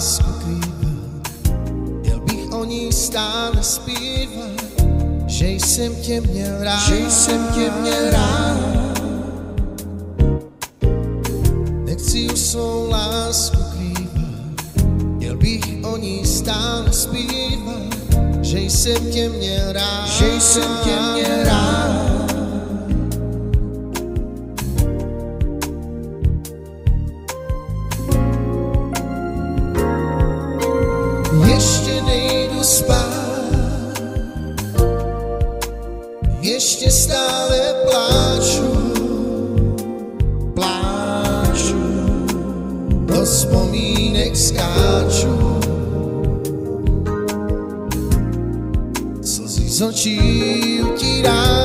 lásku krývat, měl bych o ní stále zpívat, že jsem tě měl rád, že jsem tě měl rád. Nechci už svou lásku krývat, měl bych o ní stále zpívat, že jsem tě měl rád, že jsem tě měl rád. Ještě nejdu spát, ještě stále pláču, do vzpomínek skáču, slzy z očí utírám.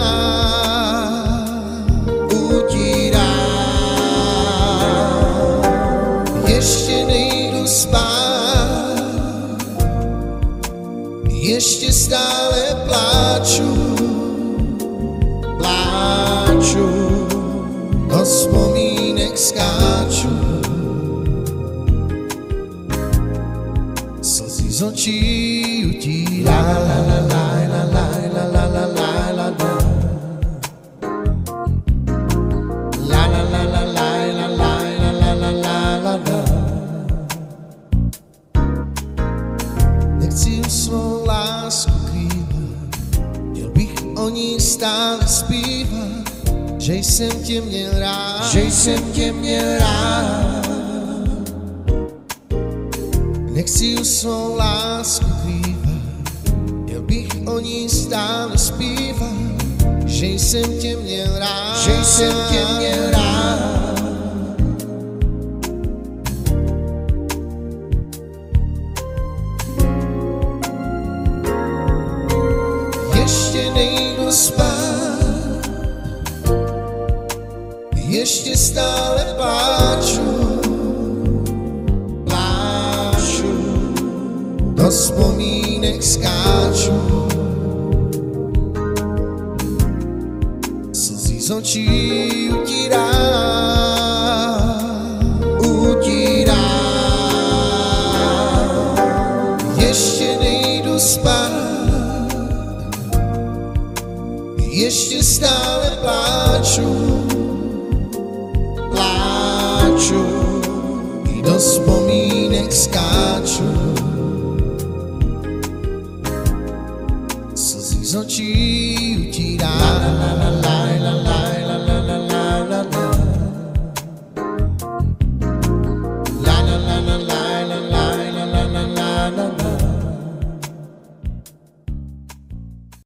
Ještě nejdu spát, ještě stále pláču, do vzpomínek skáču, slzy z očí utírám. Nechci už svou lásku krývat, měl bych o ní stále zpívat, že jsem tě měl rád, že jsem tě měl rád. Nechci už svou lásku krývat, měl bych o ní stále zpívat, že jsem tě měl rád, že jsem tě měl rád. Ještě nejdu spát, ještě stále pláču, do vzpomínek skáču, slzy z očí utírám. Ještě nejdu spát, ještě stále pláču, do vzpomínek skáču, slzy z očí utírám.